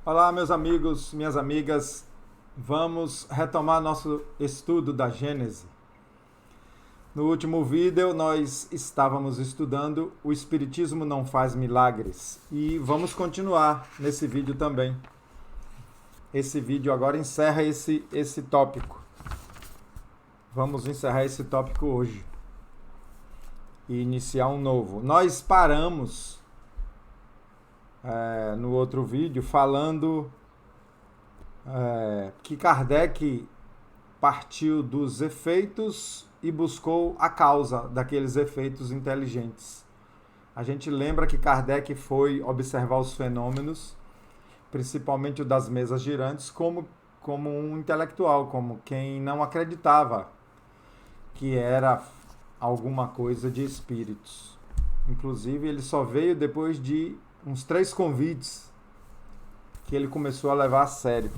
Olá, meus amigos, minhas amigas. Vamos retomar nosso estudo da Gênese. No último vídeo, nós estávamos estudando O Espiritismo Não Faz Milagres e vamos continuar nesse vídeo também. Esse vídeo agora encerra esse tópico. Vamos encerrar esse tópico hoje e iniciar um novo. Nós paramos no outro vídeo falando que Kardec partiu dos efeitos e buscou a causa daqueles efeitos inteligentes. A gente lembra que Kardec foi observar os fenômenos, principalmente o das mesas girantes, como um intelectual, como quem não acreditava que era alguma coisa de espíritos. Inclusive, ele só veio depois de uns 3 convites que ele começou a levar a sério.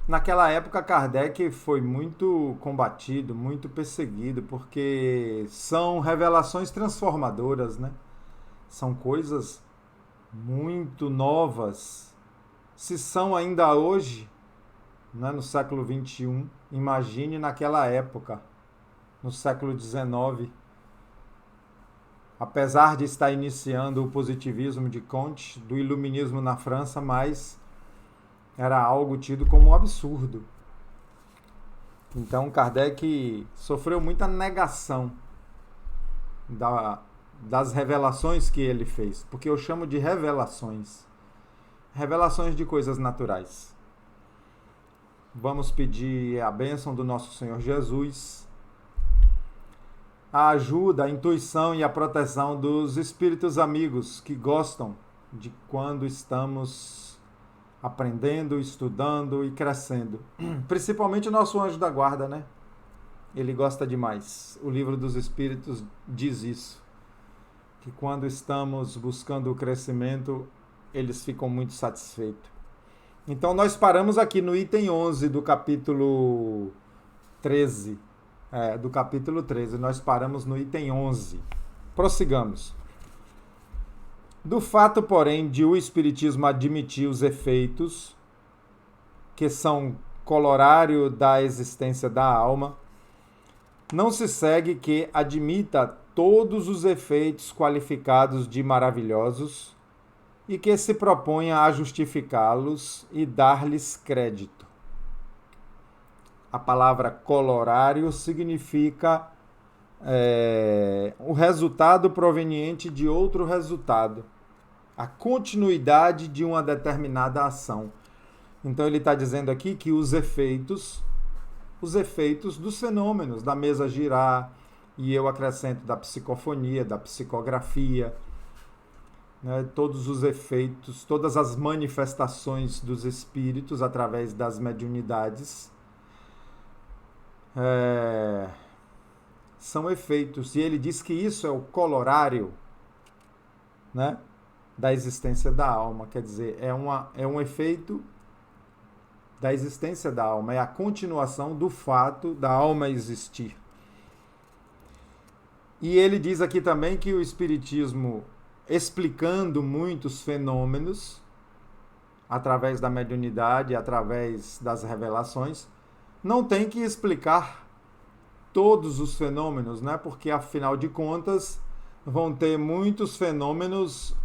Naquela época, Kardec foi muito combatido, muito perseguido, porque são revelações transformadoras, né? São coisas muito novas. Se são ainda hoje, né, no século XXI, imagine naquela época, no século XIX. Apesar de estar iniciando o positivismo de Comte, do iluminismo na França, mas era algo tido como um absurdo. Então Kardec sofreu muita negação das revelações que ele fez, porque eu chamo de revelações de coisas naturais. Vamos pedir a bênção do nosso Senhor Jesus, a ajuda, a intuição e a proteção dos espíritos amigos que gostam de quando estamos aprendendo, estudando e crescendo. Principalmente o nosso anjo da guarda, né? Ele gosta demais. O Livro dos Espíritos diz isso, que quando estamos buscando o crescimento, eles ficam muito satisfeitos. Então nós paramos aqui no item 11 do capítulo 13. Do capítulo 13, nós paramos no item 11. Prossigamos. Do fato, porém, de o Espiritismo admitir os efeitos, que são colorário da existência da alma, não se segue que admita todos os efeitos qualificados de maravilhosos e que se proponha a justificá-los e dar-lhes crédito. A palavra colorário significa o resultado proveniente de outro resultado, a continuidade de uma determinada ação. Então ele está dizendo aqui que os efeitos dos fenômenos, da mesa girar, e eu acrescento da psicofonia, da psicografia, né, todos os efeitos, todas as manifestações dos espíritos através das mediunidades, são efeitos. E ele diz que isso é o colorário, né, da existência da alma. Quer dizer, é um efeito da existência da alma, é a continuação do fato da alma existir. E ele diz aqui também que o Espiritismo, explicando muitos fenômenos, através da mediunidade, através das revelações, não tem que explicar todos os fenômenos, né? Porque, afinal de contas, vão ter muitos fenômenos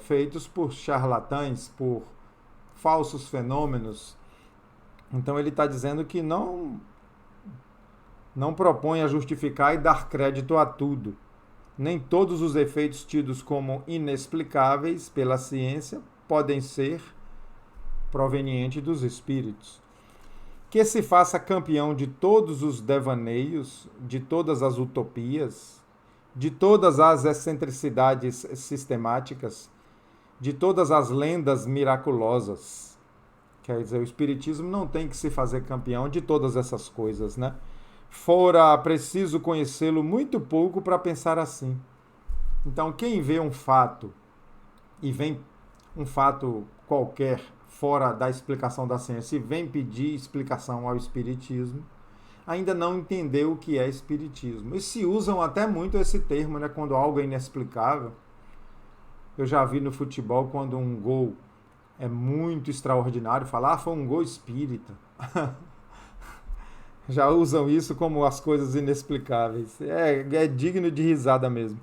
feitos por charlatães, por falsos fenômenos. Então ele está dizendo que não propõe a justificar e dar crédito a tudo. Nem todos os efeitos tidos como inexplicáveis pela ciência podem ser provenientes dos espíritos. Que se faça campeão de todos os devaneios, de todas as utopias, de todas as excentricidades sistemáticas, de todas as lendas miraculosas. Quer dizer, o Espiritismo não tem que se fazer campeão de todas essas coisas, né? Fora preciso conhecê-lo muito pouco para pensar assim. Então, quem vê um fato, e vem um fato qualquer fora da explicação da ciência, e vem pedir explicação ao Espiritismo, ainda não entendeu o que é Espiritismo. E se usam até muito esse termo, né? Quando algo é inexplicável. Eu já vi no futebol, quando um gol é muito extraordinário falar, foi um gol espírita. Já usam isso como as coisas inexplicáveis. É digno de risada mesmo.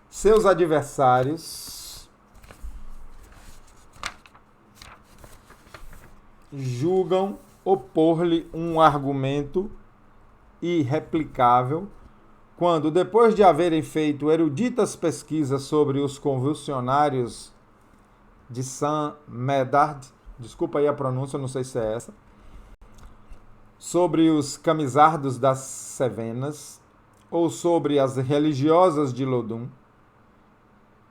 Seus adversários julgam opor-lhe um argumento irreplicável quando, depois de haverem feito eruditas pesquisas sobre os convulsionários de Saint-Médard, desculpa aí a pronúncia, não sei se é essa, sobre os camisardos das Cevenas ou sobre as religiosas de Lodum,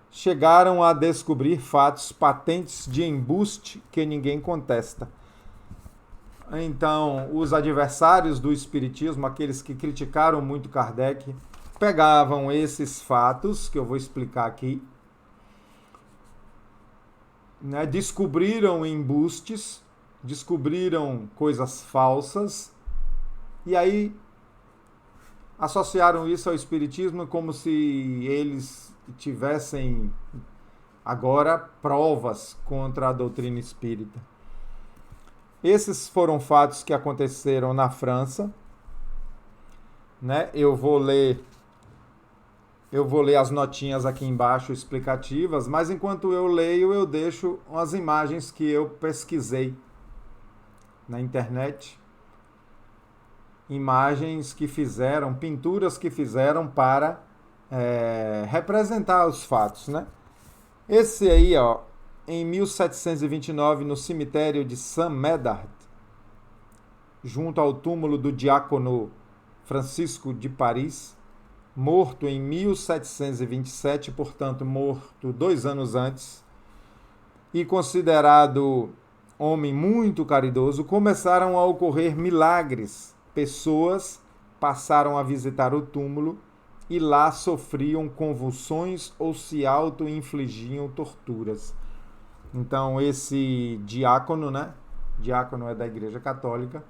chegaram a descobrir fatos patentes de embuste que ninguém contesta. Então, os adversários do espiritismo, aqueles que criticaram muito Kardec, pegavam esses fatos, que eu vou explicar aqui, né, descobriram embustes, descobriram coisas falsas, e aí associaram isso ao espiritismo como se eles tivessem agora provas contra a doutrina espírita. Esses foram fatos que aconteceram na França, né? Eu vou ler as notinhas aqui embaixo explicativas, mas enquanto eu leio, eu deixo umas imagens que eu pesquisei na internet. Imagens que fizeram, pinturas que fizeram para representar os fatos, né? Esse aí, ó, em 1729, no cemitério de Saint-Médard, junto ao túmulo do diácono Francisco de Paris, morto em 1727, portanto morto 2 anos antes, e considerado homem muito caridoso, começaram a ocorrer milagres. Pessoas passaram a visitar o túmulo e lá sofriam convulsões ou se auto-infligiam torturas. Então, esse diácono, né? Diácono é da Igreja Católica,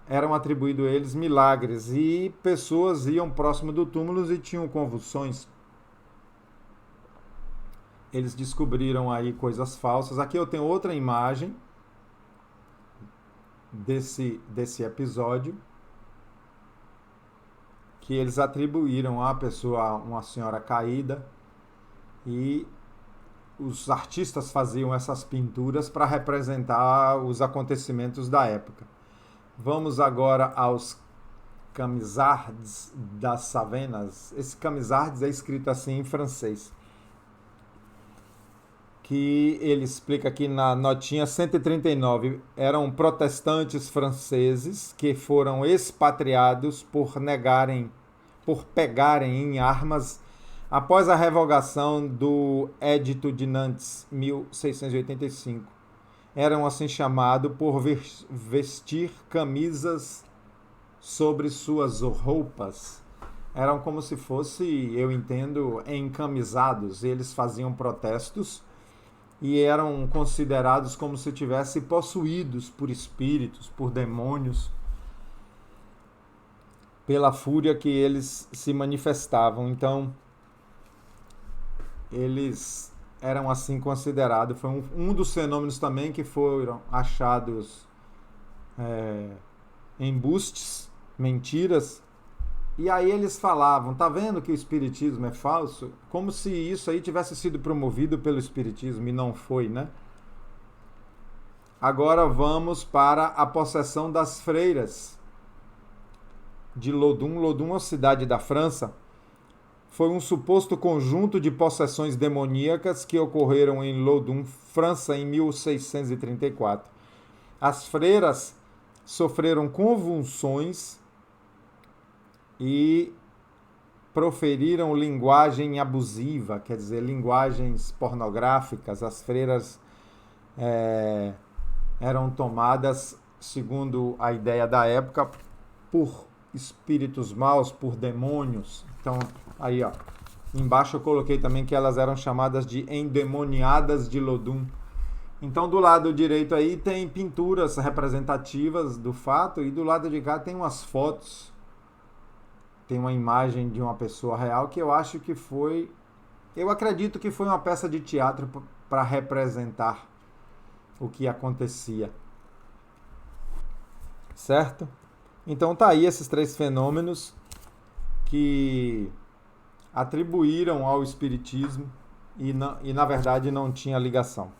eram atribuídos a eles milagres e pessoas iam próximo do túmulo e tinham convulsões. Eles descobriram aí coisas falsas. Aqui eu tenho outra imagem desse episódio que eles atribuíram à pessoa, uma senhora caída, e os artistas faziam essas pinturas para representar os acontecimentos da época. Vamos agora aos camisards das Cevenas. Esse camisards é escrito assim em francês, que ele explica aqui na notinha 139. Eram protestantes franceses que foram expatriados por pegarem em armas após a revogação do Edito de Nantes, 1685. Eram assim chamados por vestir camisas sobre suas roupas. Eram como se fosse, eu entendo, encamisados. Eles faziam protestos e eram considerados como se tivessem possuídos por espíritos, por demônios, pela fúria que eles se manifestavam. Então, eles eram assim considerados. Foi um dos fenômenos também que foram achados embustes, mentiras. E aí eles falavam, tá vendo que o espiritismo é falso? Como se isso aí tivesse sido promovido pelo espiritismo, e não foi, né? Agora vamos para a possessão das freiras de Lodum. Lodum é uma cidade da França. Foi um suposto conjunto de possessões demoníacas que ocorreram em Lodum, França, em 1634. As freiras sofreram convulsões e proferiram linguagem abusiva, quer dizer, linguagens pornográficas. As freiras eram tomadas, segundo a ideia da época, por espíritos maus, por demônios. Então, aí, ó, embaixo eu coloquei também que elas eram chamadas de endemoniadas de Lodum. Então, do lado direito aí tem pinturas representativas do fato, e do lado de cá tem umas fotos. Tem uma imagem de uma pessoa real que eu acho que foi... Eu acredito que foi uma peça de teatro para representar o que acontecia. Certo? Então tá aí esses 3 fenômenos que atribuíram ao espiritismo e na verdade não tinha ligação.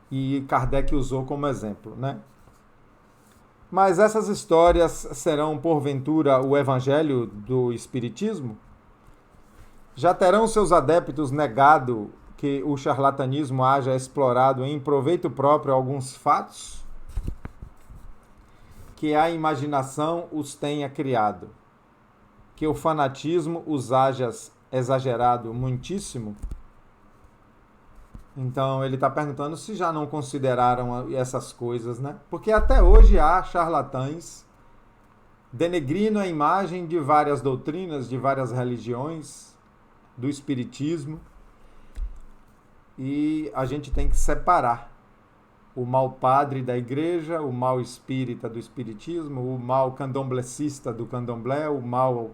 E Kardec usou como exemplo, né? Mas essas histórias serão, porventura, o evangelho do espiritismo? Já terão seus adeptos negado que o charlatanismo haja explorado em proveito próprio alguns fatos que a imaginação os tenha criado, que o fanatismo os haja exagerado muitíssimo? Então ele está perguntando se já não consideraram essas coisas, né? Porque até hoje há charlatães denegrindo a imagem de várias doutrinas, de várias religiões, do espiritismo, e a gente tem que separar o mal padre da igreja, o mal espírita do espiritismo, o mal candomblecista do candomblé, o mal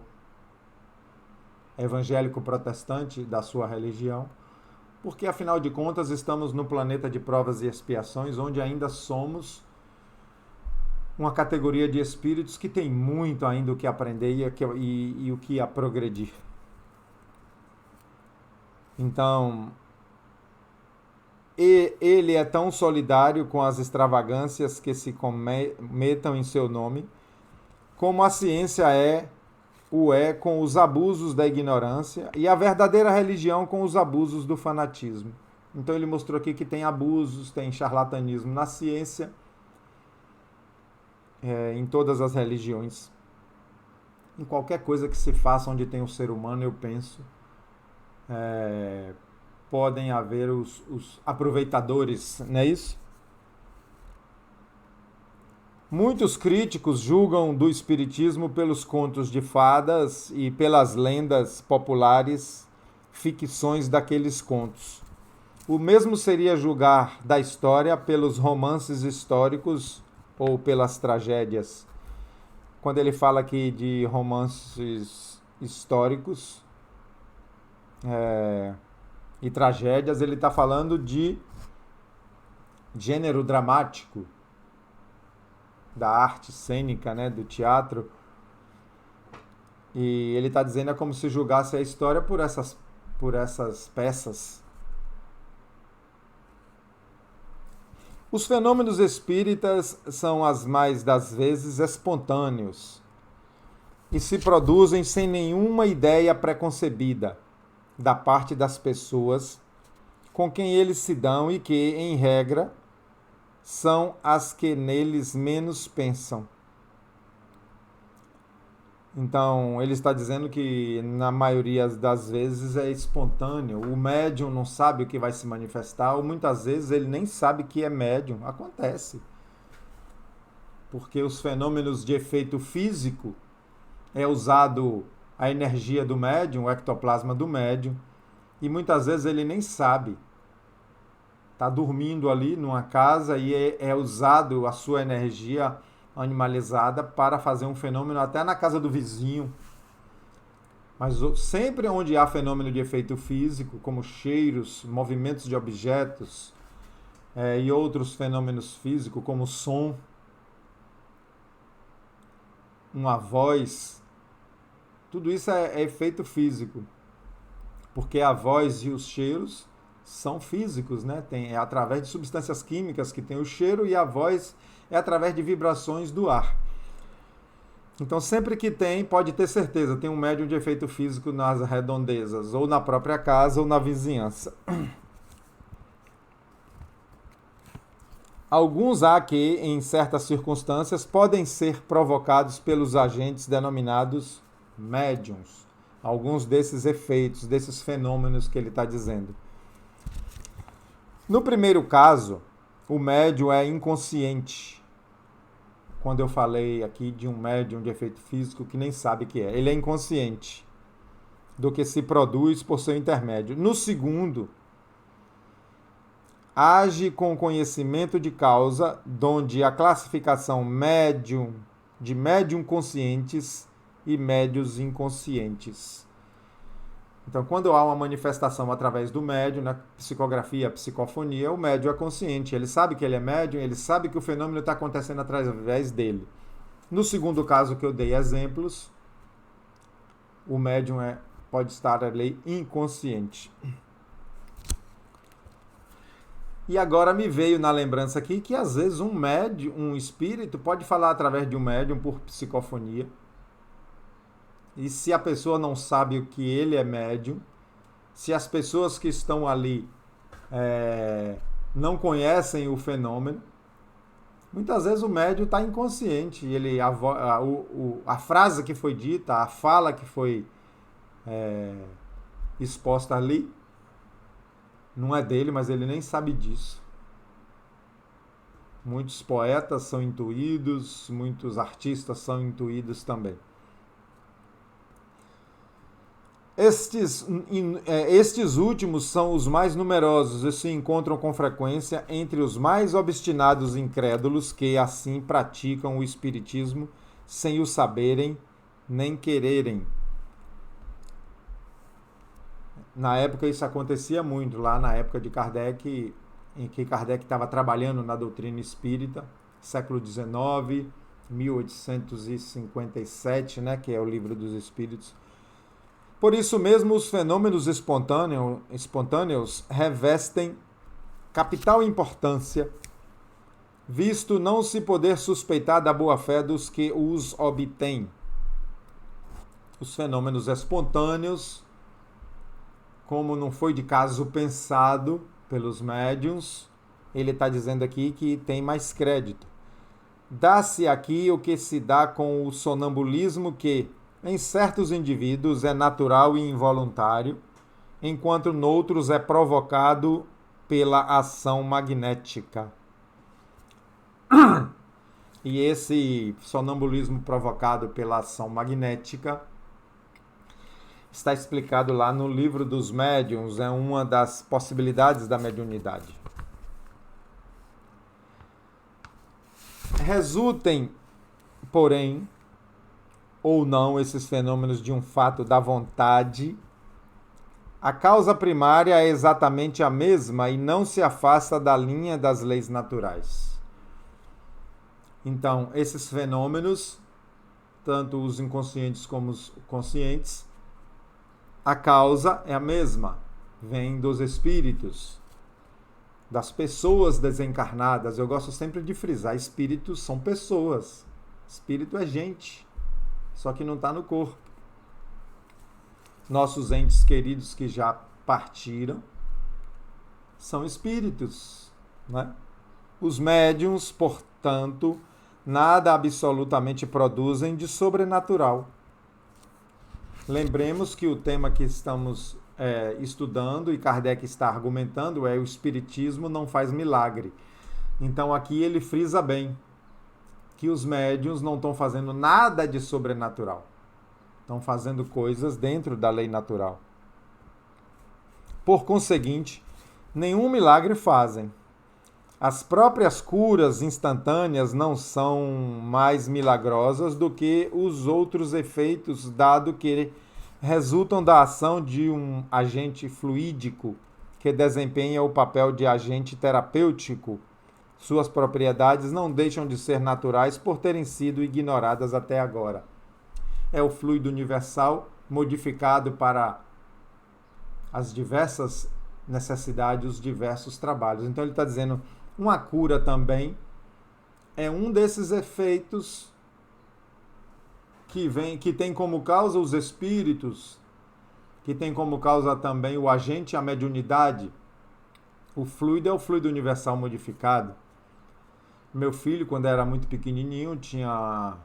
evangélico protestante da sua religião, porque afinal de contas estamos no planeta de provas e expiações, onde ainda somos uma categoria de espíritos que tem muito ainda o que aprender e o que a progredir. Então, ele é tão solidário com as extravagâncias que se cometam em seu nome, como a ciência é com os abusos da ignorância e a verdadeira religião com os abusos do fanatismo. Então ele mostrou aqui que tem abusos, tem charlatanismo na ciência, em todas as religiões. Em qualquer coisa que se faça onde tem o ser humano, eu penso, podem haver os aproveitadores, não é isso? Muitos críticos julgam do espiritismo pelos contos de fadas e pelas lendas populares, ficções daqueles contos. O mesmo seria julgar da história pelos romances históricos ou pelas tragédias. Quando ele fala aqui de romances históricos e tragédias, ele está falando de gênero dramático, da arte cênica, né, do teatro. E ele está dizendo como se julgasse a história por essas peças. Os fenômenos espíritas são as mais das vezes espontâneos e se produzem sem nenhuma ideia preconcebida da parte das pessoas com quem eles se dão e que, em regra, são as que neles menos pensam. Então, ele está dizendo que, na maioria das vezes, é espontâneo. O médium não sabe o que vai se manifestar, ou muitas vezes ele nem sabe que é médium. Acontece. Porque os fenômenos de efeito físico é usado a energia do médium, o ectoplasma do médium, e muitas vezes ele nem sabe. Está dormindo ali numa casa e é usado a sua energia animalizada para fazer um fenômeno até na casa do vizinho. Mas sempre onde há fenômeno de efeito físico, como cheiros, movimentos de objetos e outros fenômenos físicos, como som, uma voz, tudo isso é efeito físico, porque a voz e os cheiros são físicos, né? É através de substâncias químicas que tem o cheiro, e a voz é através de vibrações do ar. Então, sempre que pode ter certeza, tem um médium de efeito físico nas redondezas, ou na própria casa, ou na vizinhança. Alguns há que, em certas circunstâncias, podem ser provocados pelos agentes denominados médiums. Alguns desses efeitos, desses fenômenos que ele está dizendo. No primeiro caso, o médium é inconsciente. Quando eu falei aqui de um médium de efeito físico que nem sabe o que é, ele é inconsciente do que se produz por seu intermédio. No segundo, age com conhecimento de causa, donde a classificação de médium conscientes e médios inconscientes. Então, quando há uma manifestação através do médium, na psicografia, psicofonia, o médium é consciente, ele sabe que ele é médium, ele sabe que o fenômeno está acontecendo através dele. No segundo caso que eu dei exemplos, o médium pode estar ali inconsciente. E agora me veio na lembrança aqui que às vezes um médium, um espírito, pode falar através de um médium por psicofonia. E se a pessoa não sabe o que ele é médium, se as pessoas que estão ali não conhecem o fenômeno, muitas vezes o médium está inconsciente. A frase que foi dita, a fala que foi exposta ali, não é dele, mas ele nem sabe disso. Muitos poetas são intuídos, muitos artistas são intuídos também. Estes últimos são os mais numerosos e se encontram com frequência entre os mais obstinados incrédulos que assim praticam o espiritismo sem o saberem nem quererem. Na época isso acontecia muito, lá na época de Kardec, em que Kardec estava trabalhando na doutrina espírita, século XIX, 1857, né, que é o Livro dos Espíritos. Por isso mesmo, os fenômenos espontâneos revestem capital importância, visto não se poder suspeitar da boa-fé dos que os obtêm. Os fenômenos espontâneos, como não foi de caso pensado pelos médiuns, ele está dizendo aqui que tem mais crédito. Dá-se aqui o que se dá com o sonambulismo que, em certos indivíduos, é natural e involuntário, enquanto noutros é provocado pela ação magnética. E esse sonambulismo provocado pela ação magnética está explicado lá no Livro dos Médiuns, é uma das possibilidades da mediunidade. Resultem, porém, ou não esses fenômenos de um fato da vontade, a causa primária é exatamente a mesma e não se afasta da linha das leis naturais. Então, esses fenômenos, tanto os inconscientes como os conscientes, a causa é a mesma, vem dos espíritos, das pessoas desencarnadas. Eu gosto sempre de frisar, espíritos são pessoas, espírito é gente, só que não está no corpo. Nossos entes queridos que já partiram são espíritos, né? Os médiuns, portanto, nada absolutamente produzem de sobrenatural. Lembremos que o tema que estamos estudando e Kardec está argumentando é o espiritismo não faz milagre. Então aqui ele frisa bem que os médiuns não estão fazendo nada de sobrenatural. Estão fazendo coisas dentro da lei natural. Por conseguinte, nenhum milagre fazem. As próprias curas instantâneas não são mais milagrosas do que os outros efeitos, dado que resultam da ação de um agente fluídico que desempenha o papel de agente terapêutico. Suas propriedades não deixam de ser naturais por terem sido ignoradas até agora. É o fluido universal modificado para as diversas necessidades, os diversos trabalhos. Então ele está dizendo, uma cura também é um desses efeitos que tem como causa os espíritos, que tem como causa também o agente, a mediunidade. O fluido é o fluido universal modificado. Meu filho, quando era muito pequenininho, tinha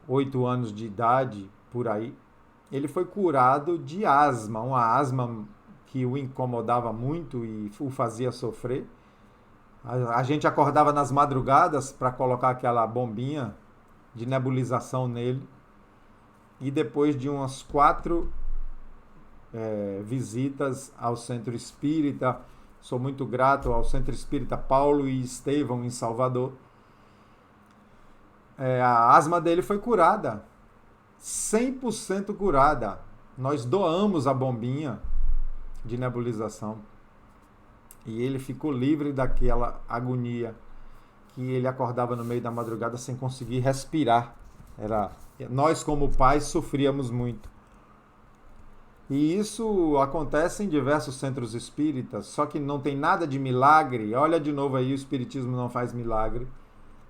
8 anos de idade, por aí, ele foi curado de asma, uma asma que o incomodava muito e o fazia sofrer. A gente acordava nas madrugadas para colocar aquela bombinha de nebulização nele. E depois de umas 4 visitas ao Centro Espírita, sou muito grato ao Centro Espírita Paulo e Estevão em Salvador, a asma dele foi curada, 100% curada. Nós doamos a bombinha de nebulização. E ele ficou livre daquela agonia que ele acordava no meio da madrugada sem conseguir respirar. Nós, como pais, sofríamos muito. E isso acontece em diversos centros espíritas, só que não tem nada de milagre. Olha de novo aí, o espiritismo não faz milagre.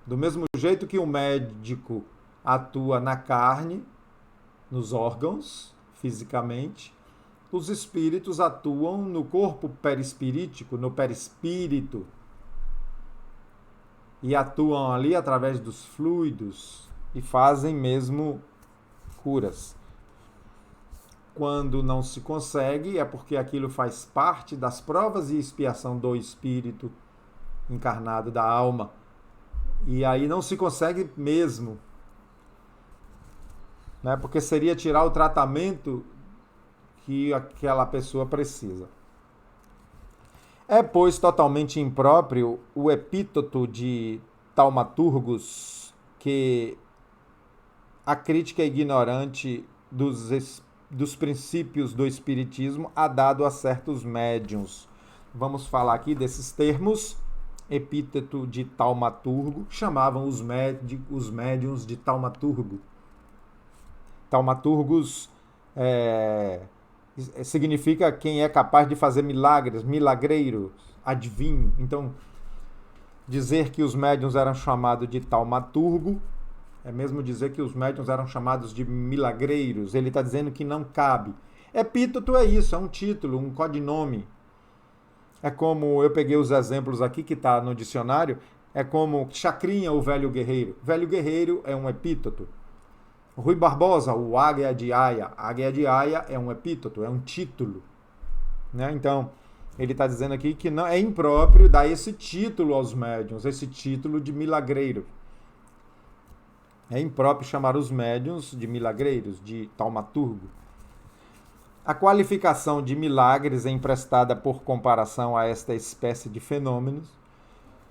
Do mesmo jeito que o médico atua na carne, nos órgãos, fisicamente, os espíritos atuam no corpo perispirítico, no perispírito, e atuam ali através dos fluidos e fazem mesmo curas. Quando não se consegue, é porque aquilo faz parte das provas e expiação do espírito encarnado, da alma. E aí não se consegue mesmo, né? Porque seria tirar o tratamento que aquela pessoa precisa. É, pois, totalmente impróprio o epíteto de taumaturgos, que a crítica ignorante dos princípios do espiritismo há dado a certos médiuns. Vamos falar aqui desses termos. Epíteto de taumaturgo, chamavam os médiuns de taumaturgo. Taumaturgos significa quem é capaz de fazer milagres, milagreiro, adivinho. Então, dizer que os médiuns eram chamados de taumaturgo é mesmo dizer que os médiuns eram chamados de milagreiros. Ele está dizendo que não cabe. Epíteto é isso, é um título, um codinome. É como, eu peguei os exemplos aqui que está no dicionário, é como Chacrinha, o velho guerreiro. Velho guerreiro é um epíteto. Rui Barbosa, o Águia de Aia. Águia de Aia é um epíteto, é um título. Né? Então, ele está dizendo aqui que não é impróprio dar esse título aos médiuns, esse título de milagreiro. É impróprio chamar os médiuns de milagreiros, de taumaturgo. A qualificação de milagres é emprestada por comparação a esta espécie de fenômenos.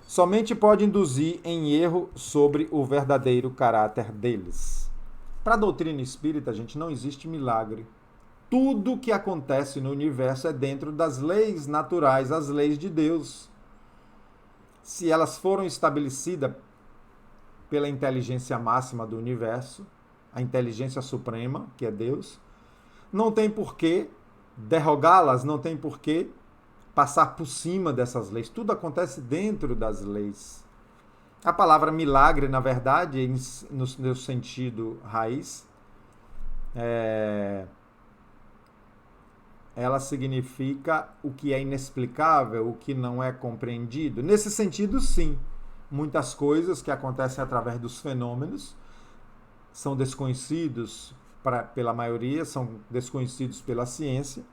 Somente pode induzir em erro sobre o verdadeiro caráter deles. Para a doutrina espírita, gente, não existe milagre. Tudo que acontece no universo é dentro das leis naturais, as leis de Deus. Se elas foram estabelecidas pela inteligência máxima do universo, a inteligência suprema, que é Deus, não tem por que derrogá-las, não tem por que passar por cima dessas leis. Tudo acontece dentro das leis. A palavra milagre, na verdade, no seu sentido raiz, ela significa o que é inexplicável, o que não é compreendido. Nesse sentido, sim, muitas coisas que acontecem através dos fenômenos são desconhecidos pela maioria, são desconhecidos pela ciência.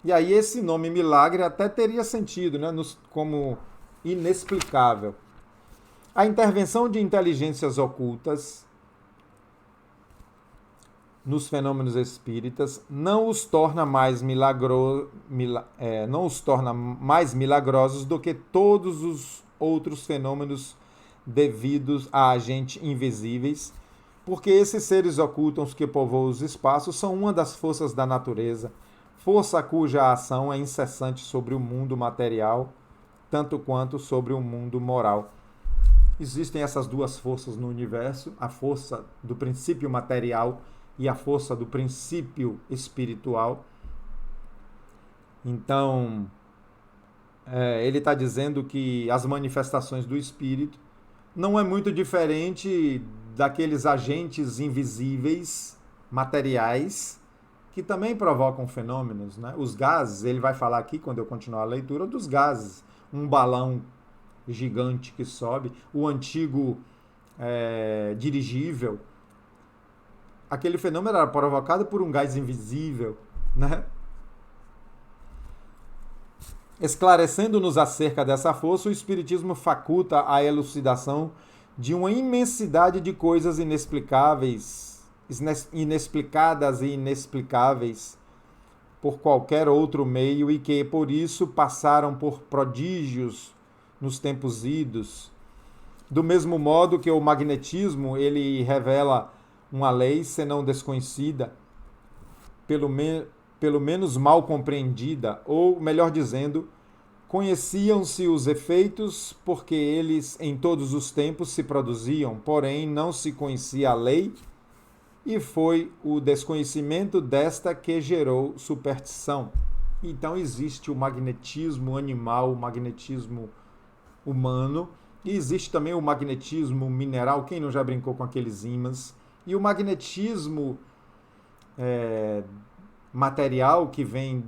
E aí esse nome milagre até teria sentido, né, como inexplicável. A intervenção de inteligências ocultas nos fenômenos espíritas não os torna mais milagrosos do que todos os outros fenômenos devidos a agentes invisíveis, porque esses seres ocultos que povoam os espaços são uma das forças da natureza, força cuja ação é incessante sobre o mundo material, tanto quanto sobre o mundo moral. Existem essas duas forças no universo, a força do princípio material e a força do princípio espiritual. Então, ele está dizendo que as manifestações do espírito não é muito diferente daqueles agentes invisíveis, materiais, que também provocam fenômenos, né? Os gases, ele vai falar aqui, quando eu continuar a leitura, dos gases. Um balão gigante que sobe, o antigo dirigível. Aquele fenômeno era provocado por um gás invisível, né? Esclarecendo-nos acerca dessa força, o Espiritismo faculta a elucidação de uma imensidade de coisas inexplicadas e inexplicáveis por qualquer outro meio e que, por isso, passaram por prodígios nos tempos idos. Do mesmo modo que o magnetismo, ele revela uma lei, senão desconhecida, pelo menos mal compreendida, ou, melhor dizendo, conheciam-se os efeitos porque eles em todos os tempos se produziam, porém não se conhecia a lei, e foi o desconhecimento desta que gerou superstição. Então existe o magnetismo animal, o magnetismo humano, e existe também o magnetismo mineral, quem não já brincou com aqueles ímãs, e o magnetismo material que vem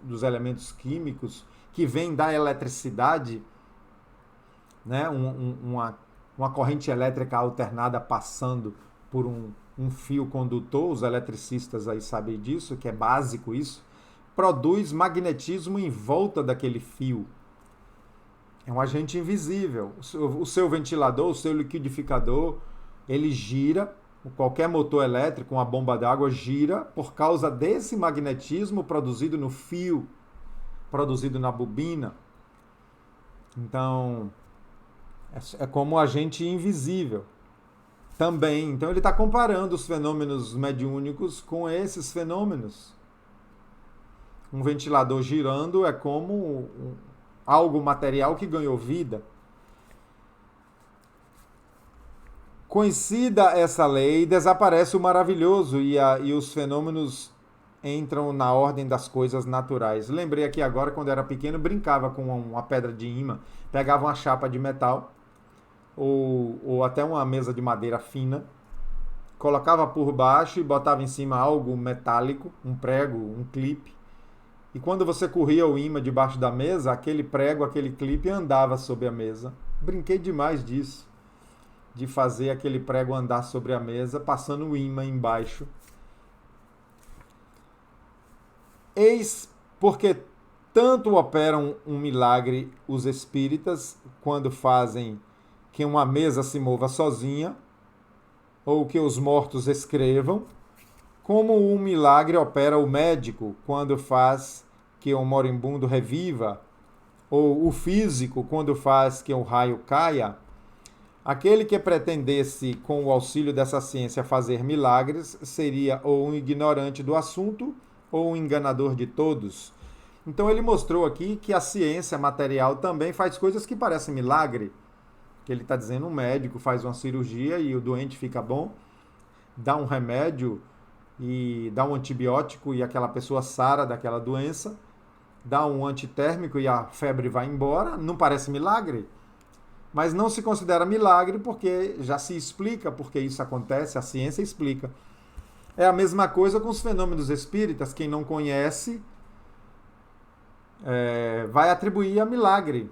dos elementos químicos, que vem da eletricidade, né? Uma corrente elétrica alternada passando por um fio condutor, os eletricistas aí sabem disso, que é básico isso, produz magnetismo em volta daquele fio. É um agente invisível. O seu ventilador, o seu liquidificador, ele gira, qualquer motor elétrico, uma bomba d'água gira por causa desse magnetismo produzido no fio, produzido na bobina. Então, é como um agente invisível. Também, então ele está comparando os fenômenos mediúnicos com esses fenômenos. Um ventilador girando é como algo material que ganhou vida. Conhecida essa lei, desaparece o maravilhoso e os fenômenos entram na ordem das coisas naturais. Lembrei aqui agora, quando eu era pequeno, brincava com uma pedra de ímã, pegava uma chapa de metal ou até uma mesa de madeira fina, colocava por baixo e botava em cima algo metálico, um prego, um clipe. E quando você corria o ímã debaixo da mesa, aquele prego, aquele clipe andava sobre a mesa. Brinquei demais disso, de fazer aquele prego andar sobre a mesa, passando o ímã embaixo. Eis porque tanto operam um milagre os espíritas quando fazem que uma mesa se mova sozinha, ou que os mortos escrevam, como um milagre opera o médico quando faz que um moribundo reviva, ou o físico quando faz que um raio caia. Aquele que pretendesse, com o auxílio dessa ciência, fazer milagres, seria ou um ignorante do assunto, ou um enganador de todos. Então ele mostrou aqui que a ciência material também faz coisas que parecem milagre. Que ele está dizendo, um médico faz uma cirurgia e o doente fica bom, dá um remédio e dá um antibiótico e aquela pessoa sara daquela doença, dá um antitérmico e a febre vai embora. Não parece milagre? Mas não se considera milagre porque já se explica porque isso acontece, a ciência explica. É a mesma coisa com os fenômenos espíritas. Quem não conhece vai atribuir a milagre.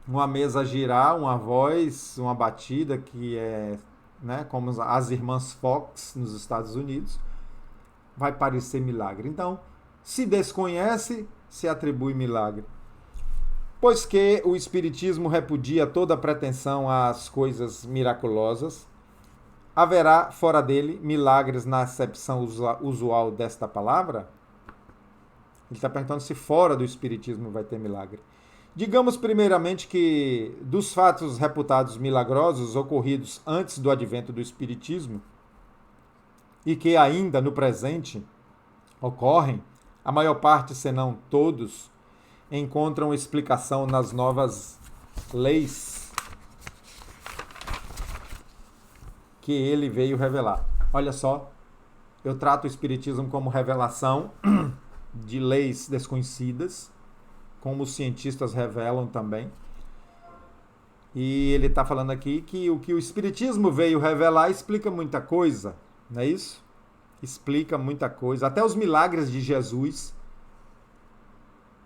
Uma mesa girar, uma voz, uma batida, que é, né, como as irmãs Fox nos Estados Unidos, vai parecer milagre. Então, se desconhece, se atribui milagre. Pois que o Espiritismo repudia toda pretensão às coisas miraculosas, haverá fora dele milagres na acepção usual desta palavra? Ele está perguntando se fora do Espiritismo vai ter milagre. Digamos primeiramente que dos fatos reputados milagrosos ocorridos antes do advento do Espiritismo e que ainda no presente ocorrem, a maior parte, senão todos, encontram explicação nas novas leis que ele veio revelar. Olha só, eu trato o Espiritismo como revelação de leis desconhecidas, como os cientistas revelam também. E ele está falando aqui que o Espiritismo veio revelar explica muita coisa, não é isso? Explica muita coisa. Até os milagres de Jesus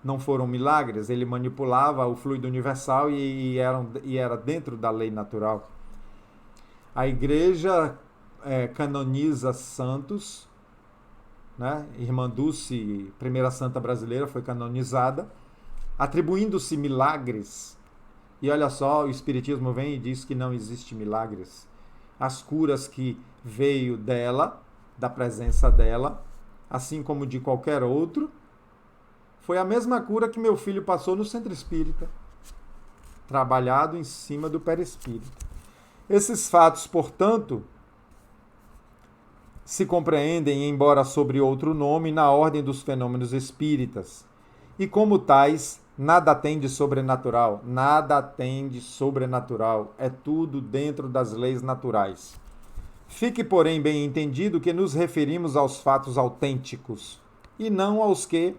não foram milagres, ele manipulava o fluido universal e era dentro da lei natural. A igreja canoniza santos, né? Irmã Dulce, primeira santa brasileira, foi canonizada, atribuindo-se milagres. E olha só, o Espiritismo vem e diz que não existe milagres. As curas que veio dela, da presença dela, assim como de qualquer outro, foi a mesma cura que meu filho passou no centro espírita, trabalhado em cima do perispírito. Esses fatos, portanto, se compreendem, embora sobre outro nome, na ordem dos fenômenos espíritas. E como tais, nada tem de sobrenatural, nada tem de sobrenatural, é tudo dentro das leis naturais. Fique, porém, bem entendido que nos referimos aos fatos autênticos, e não aos que,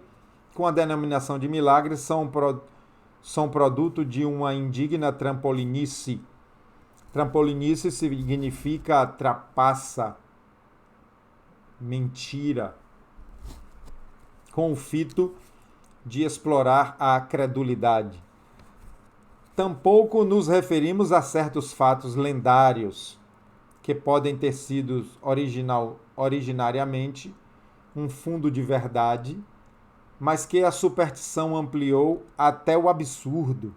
com a denominação de milagres, são produto de uma indigna trampolinice. Trampolinice significa trapaça, mentira, com o fito de explorar a credulidade. Tampouco nos referimos a certos fatos lendários, que podem ter sido originariamente um fundo de verdade, mas que a superstição ampliou até o absurdo.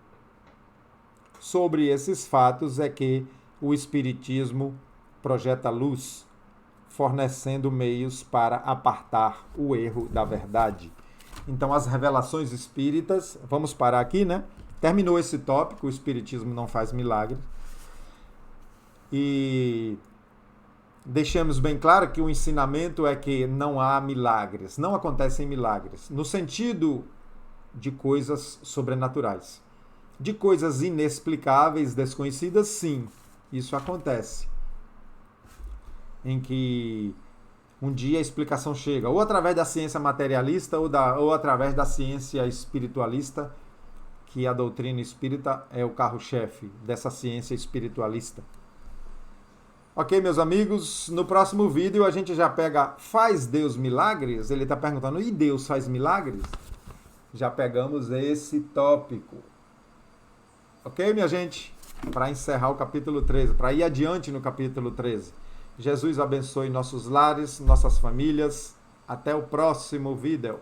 Sobre esses fatos é que o Espiritismo projeta luz, fornecendo meios para apartar o erro da verdade. Então, as revelações espíritas, vamos parar aqui, né? Terminou esse tópico, o Espiritismo não faz milagres. E deixamos bem claro que o ensinamento é que não há milagres, não acontecem milagres, no sentido de coisas sobrenaturais. De coisas inexplicáveis, desconhecidas, sim, isso acontece. Em que um dia a explicação chega, ou através da ciência materialista, ou através da ciência espiritualista, que a doutrina espírita é o carro-chefe dessa ciência espiritualista. Ok, meus amigos, no próximo vídeo a gente já pega, faz Deus milagres? Ele está perguntando, e Deus faz milagres? Já pegamos esse tópico. Ok, minha gente? Para encerrar o capítulo 13, para ir adiante no capítulo 13. Jesus abençoe nossos lares, nossas famílias. Até o próximo vídeo.